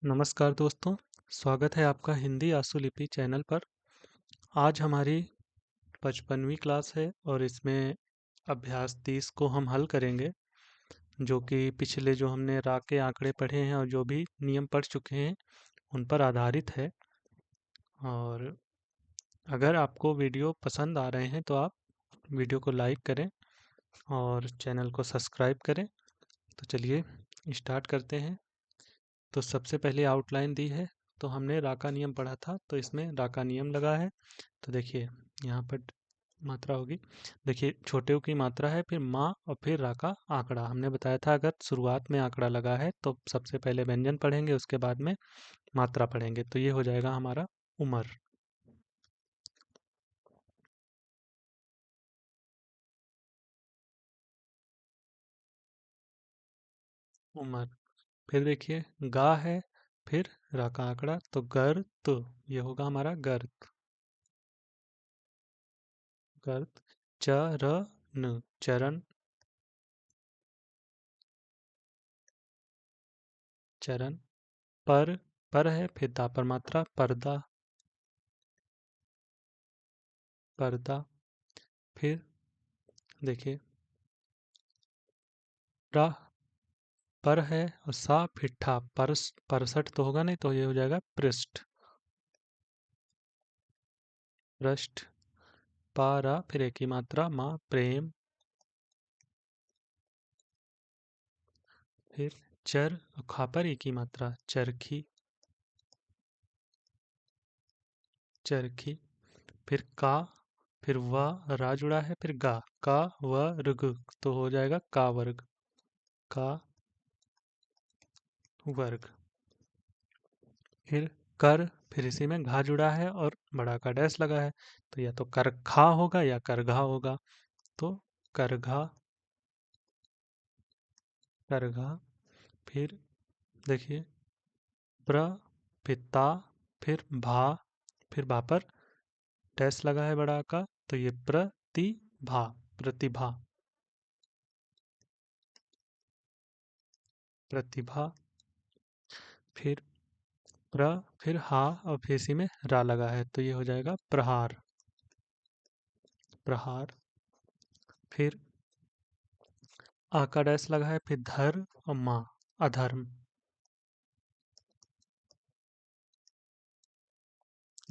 नमस्कार दोस्तों, स्वागत है आपका हिंदी आशुलिपि चैनल पर। आज हमारी 55वीं क्लास है और इसमें अभ्यास 30 को हम हल करेंगे, जो कि पिछले जो हमने रा के आंकड़े पढ़े हैं और जो भी नियम पढ़ चुके हैं उन पर आधारित है। और अगर आपको वीडियो पसंद आ रहे हैं तो आप वीडियो को लाइक करें और चैनल को सब्सक्राइब करें। तो चलिए स्टार्ट करते हैं। तो सबसे पहले आउटलाइन दी है, तो हमने रा का नियम पढ़ा था, तो इसमें रा का नियम लगा है। तो देखिए यहाँ पर मात्रा होगी। देखिए छोटे ऊ की मात्रा है, फिर माँ और फिर रा का आंकड़ा। हमने बताया था अगर शुरुआत में आंकड़ा लगा है तो सबसे पहले व्यंजन पढ़ेंगे, उसके बाद में मात्रा पढ़ेंगे। तो ये हो जाएगा हमारा उमर। उमर। फिर देखिए गा है, फिर रा का आंकड़ा, तो गर्त। ये होगा हमारा गर्त। गर्त। चरण। चरण। चरण। पर है, फिर दा पर मात्रा, पर्दा। पर्दा। फिर देखिए प्रा पर है और सा फिर ठा, परसठ तो होगा नहीं, तो ये हो जाएगा पृष्ठ। पृष्ठ। पारा, फिर एक ही मात्रा, माँ, प्रेम। फिर चर और खा पर एक ही मात्रा, चरखी। चरखी। फिर का, फिर व रा जुड़ा है, फिर गा, का वर्ग, तो हो जाएगा का वर्ग। का वर्ग। फिर कर, फिर इसी में घा जुड़ा है और बड़ा का डैश लगा है, तो या तो कर खा होगा या कर घा होगा। तो करघा। करघा। फिर देखिए प्र, फिर ता, फिर भा, फिर भा पर डैश लगा है बड़ा का, तो ये प्रतिभा। प्रतिभा। प्रतिभा। फिर प्र, फिर हा और फिर इसी में रा लगा है, तो ये हो जाएगा प्रहार। प्रहार। फिर आ का डैश लगा है, फिर धर और माँ, अधर्म।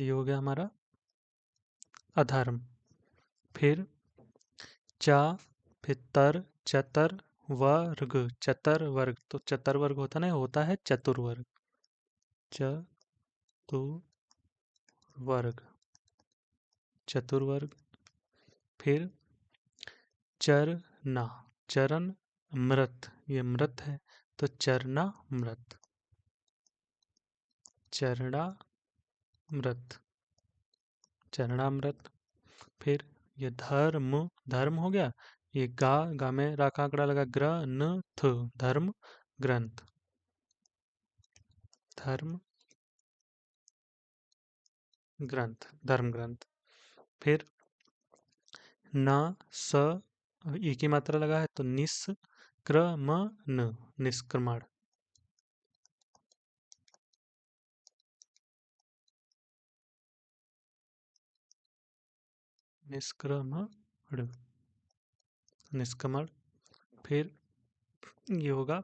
ये हो गया हमारा अधर्म। फिर चा, फिर तर, चतर, वर्ग। चतर वर्ग, तो चतर वर्ग होता ना, होता है चतुर्वर्ग। चतुर्वर्ग। चतुर्वर्ग। फिर चरना। चरण। मृत, ये मृत है, तो चरना मृत। चरणा मृत। चरणामृत। फिर ये धर्म। धर्म हो गया। ये गा, गा में रा का आंकड़ा लगा, ग्रंथ। धर्म ग्रंथ। धर्म ग्रंथ। धर्म ग्रंथ। फिर न, स, ई की मात्रा लगा है, तो निष्क्रमण। निष्क्रमण। निष्क्रमण। निष्क्रमण। फिर ये होगा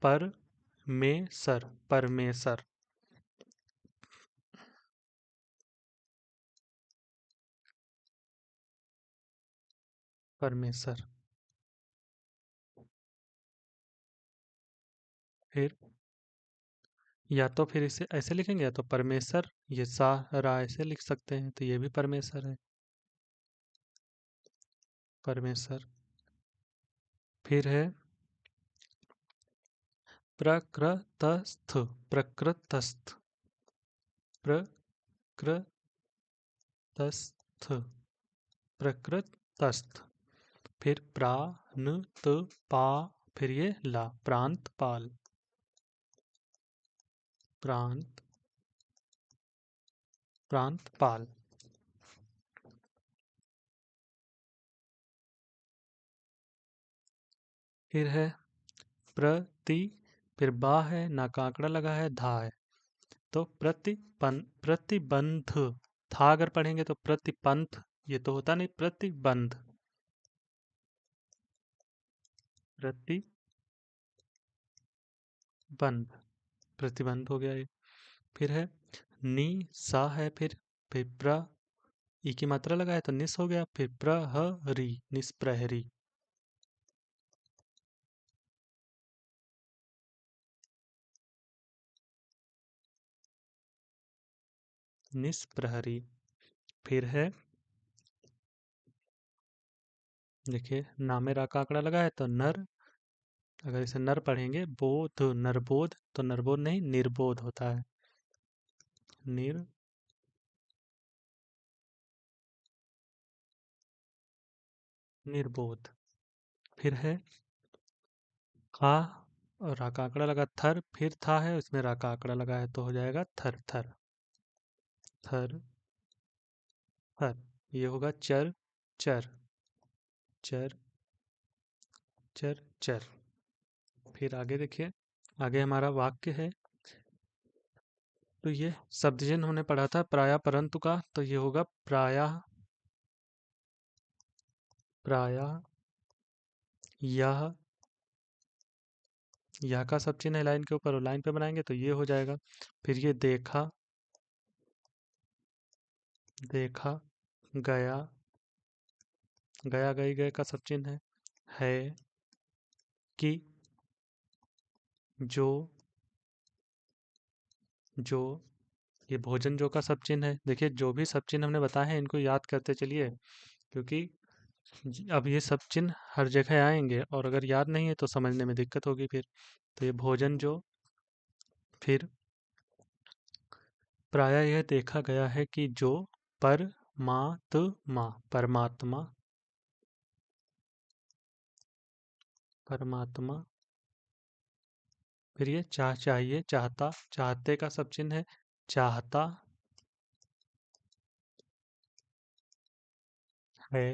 पर में सर। परमेसर। परमेसर। फिर या तो फिर इसे ऐसे लिखेंगे, या तो परमेसर, ये सा रा ऐसे लिख सकते हैं, तो ये भी परमेसर है। परमेसर। फिर है प्रकृतस्थ। प्रकृतस्थ। प्रकृतस्थ। प्रकृतस्थ। फिर प्रांत पा, फिर ये ला, प्रांत पाल। प्रांत। प्रांत पाल। फिर है प्रति, फिर बा है, ना का आंकड़ा लगा है, धा है, तो प्रतिबंध, था अगर पढ़ेंगे तो प्रतिपंथ, ये तो होता नहीं, प्रतिबंध, प्रतिबंध, प्रतिबंध हो गया ये। फिर है नी, सा है, फिर ई की मात्रा लगाए तो निस हो गया, फिर प्रहरी, निष्प्रहरी, निष्प्रहरी। फिर है, देखिए ना में रा का आंकड़ा लगा है तो नर, अगर इसे नर पढ़ेंगे बोध, नरबोध, तो नरबोध नहीं निर्बोध होता है, निर, निर्बोध। फिर है का, और रा का आंकड़ा लगा थर, फिर था है उसमें रा का आंकड़ा लगा है तो हो जाएगा थर थर, थर थर। ये होगा चर, चर, चर, चर, चर। फिर आगे देखिए, आगे हमारा वाक्य है, तो ये शब्दजन हमने पढ़ा था प्राया परंतु का, तो ये होगा प्राया, प्राया, यह, यह का सब चिन्ह है लाइन के ऊपर और लाइन पे बनाएंगे तो ये हो जाएगा। फिर ये देखा, देखा, गया, गया गई गए का सब चिन्ह है कि, जो, जो, ये भोजन जो का सब चिन्ह है। देखिए जो भी सब चिन्ह हमने बताए हैं इनको याद करते चलिए, क्योंकि अब ये सब चिन्ह हर जगह आएंगे और अगर याद नहीं है तो समझने में दिक्कत होगी फिर। तो ये भोजन जो, फिर प्रायः यह देखा गया है कि जो परमात्मा, परमात्मा, परमात्मा। फिर ये चाहिए, चाहता, चाहते का सब चिन्ह है चाहता है।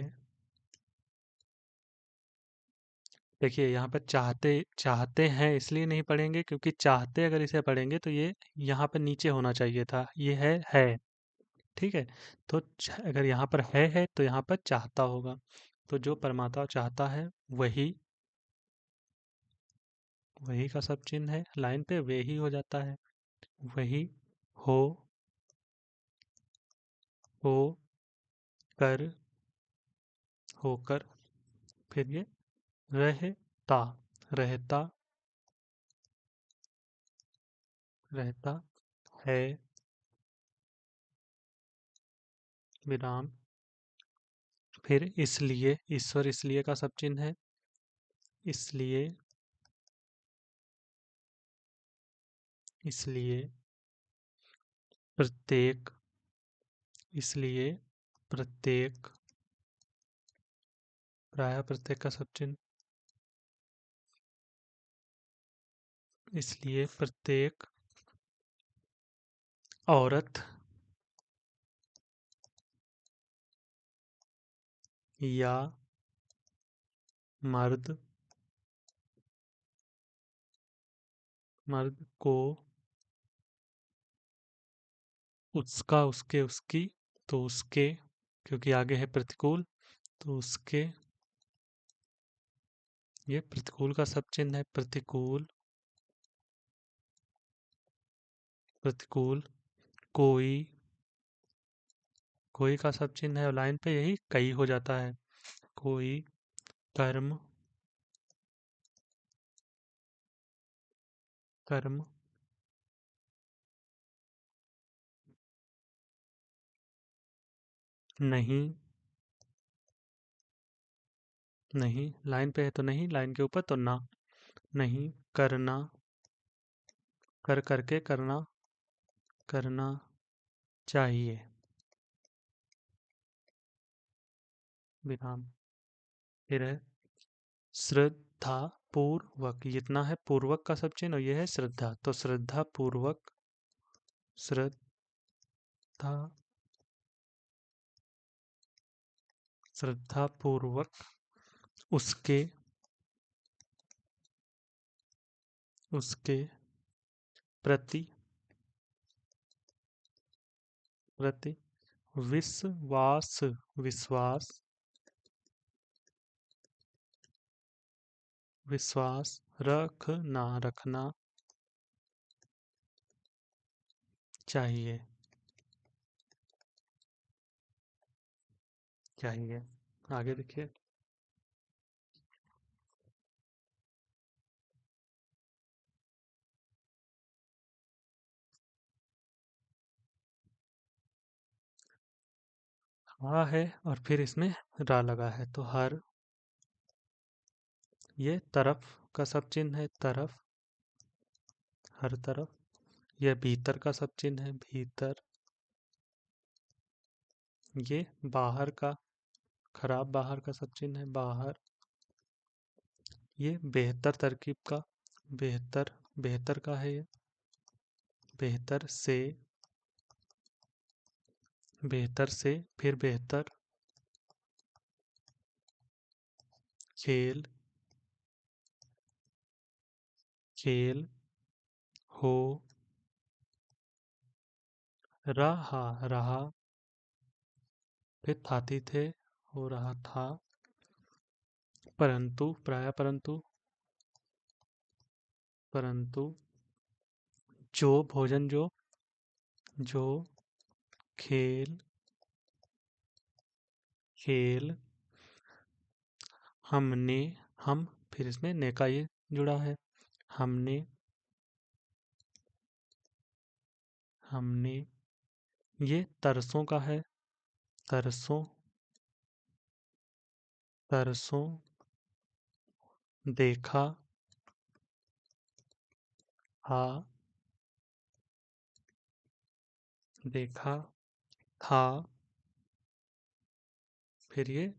देखिए यहाँ पर चाहते, चाहते हैं इसलिए नहीं पढ़ेंगे क्योंकि चाहते अगर इसे पढ़ेंगे तो ये यहाँ पर नीचे होना चाहिए था, ये है, ठीक है। तो अगर यहाँ पर है तो यहाँ पर चाहता होगा। तो जो परमात्मा चाहता है वही, वही का सब चिन्ह है लाइन पे, वे ही हो जाता है, वही हो, हो कर, होकर। फिर ये रहता, रहता, रहता है, विराम। फिर इसलिए, ईश्वर इसलिए का सब चिन्ह है, इसलिए, इसलिए, प्रत्येक, इसलिए, प्रत्येक, प्रायः प्रत्येक का सब चिन्ह, इसलिए प्रत्येक औरत या मर्द, मर्द को उसका, उसके, उसकी, तो उसके, क्योंकि आगे है प्रतिकूल, तो उसके, ये प्रतिकूल का सब चिन्ह है, प्रतिकूल, प्रतिकूल, कोई, कोई का सब चिन्ह है और लाइन पे यही कई हो जाता है, कोई कर्म, कर्म नहीं, नहीं लाइन पे है तो नहीं, लाइन के ऊपर तो ना, नहीं करना, कर करके करना, करना चाहिए, विराम। फिर है श्रद्धा पूर्वक, ये इतना है पूर्वक का सब चिन्ह और ये है श्रद्धा, तो श्रद्धा पूर्वक, श्रद्धा, श्रद्धा पूर्वक उसके, उसके प्रति, रति। विश्वास, विश्वास, विश्वास। रखना, रखना चाहिए, चाहिए। आगे देखिए। हा है और फिर इसमें रा लगा है, तो हर। ये तरफ का सब चिन्ह है, तरफ, हर तरफ। यह भीतर का सब चिन्ह है, भीतर। ये बाहर का, खराब बाहर का सब चिन्ह है, बाहर। ये बेहतर तरकीब का, बेहतर, बेहतर का है ये, बेहतर से, बेहतर से, फिर बेहतर। खेल, खेल हो रहा, रहा। फिर थाती थे, हो रहा था। परंतु, प्राय परंतु, परंतु। जो, भोजन जो, जो। खेल, खेल। हमने, हम, फिर इसमें ने का ये जुड़ा है, हमने, हमने। ये तरसों का है, तरसों, तरसों। देखा, हा, देखा था। फिर ये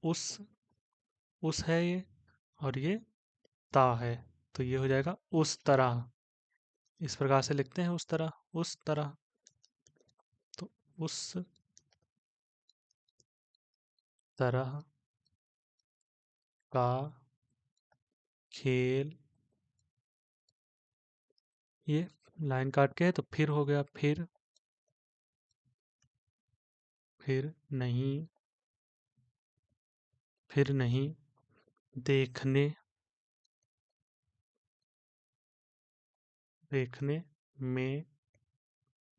उस, उस है ये, और ये ता है, तो ये हो जाएगा उस तरह। इस प्रकार से लिखते हैं, उस तरह, उस तरह। तो उस तरह का खेल। ये लाइन काट के है तो फिर हो गया, फिर नहीं, फिर नहीं। देखने, देखने में।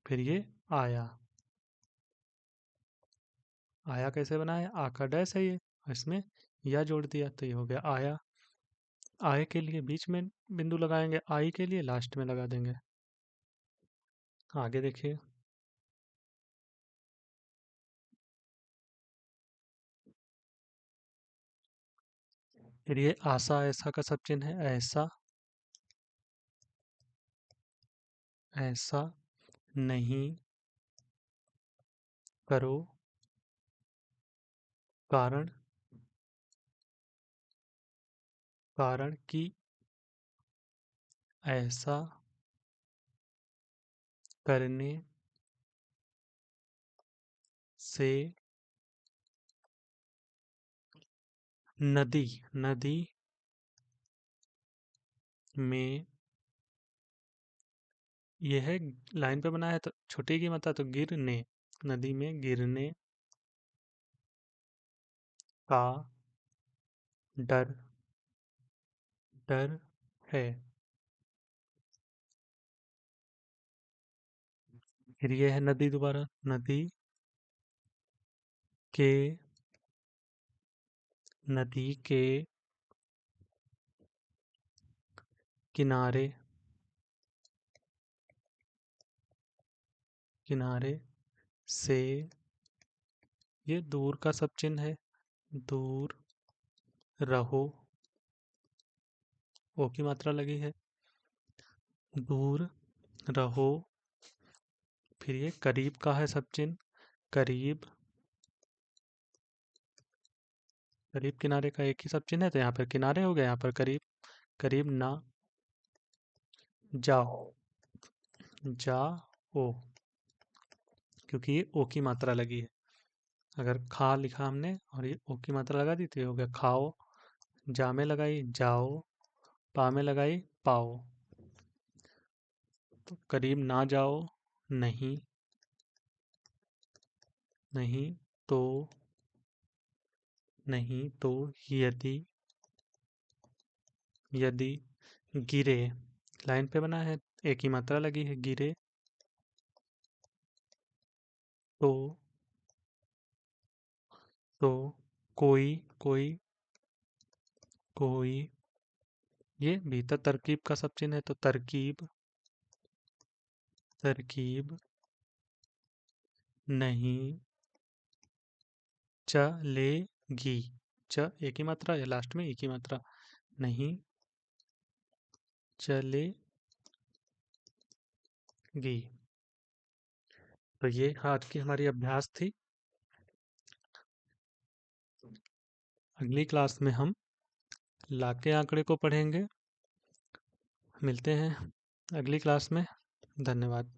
फिर ये आया, आया कैसे बना है, आ का डैश है ये, इसमें या जोड़ दिया तो ये हो गया आया। आय के लिए बीच में बिंदु लगाएंगे, आई के लिए लास्ट में लगा देंगे। आगे देखिए। फिर ये आशा, ऐसा का सब चिन्ह है, ऐसा, ऐसा नहीं करो, कारण, कारण कि ऐसा करने से नदी, नदी में। यह है, लाइन पे बना है तो छोटी की मात्रा, तो गिरने, नदी में गिरने का डर, डर है। फिर ये है नदी, दोबारा नदी के, नदी के किनारे, किनारे से। ये दूर का सब चिन्ह है, दूर रहो, ओ की मात्रा लगी है, दूर रहो। फिर ये करीब का है सब चिन्ह, करीब, करीब किनारे का एक ही सब चिन्ह है, तो यहाँ पर किनारे हो गए, यहाँ पर करीब, करीब ना जाओ, जाओ, क्योंकि ये ओ की मात्रा लगी है। अगर खा लिखा हमने और ये ओ की मात्रा लगा दी तो ये हो गया खाओ। जा में लगाई जाओ, पा में लगाई पाओ। तो करीब ना जाओ, नहीं, नहीं तो, नहीं तो, यदि, यदि, गिरे, लाइन पे बना है, एक ही मात्रा लगी है, गिरे तो, तो, कोई, कोई, कोई, ये भीतर तरकीब का सब चिन्ह है तो तरकीब, तरकीब नहीं चलेगी। च एक ही मात्रा है, लास्ट में एक ही मात्रा, नहीं चलेगी। तो ये आज की हमारी अभ्यास थी। अगली क्लास में हम लाके आंकड़े को पढ़ेंगे। मिलते हैं अगली क्लास में। धन्यवाद।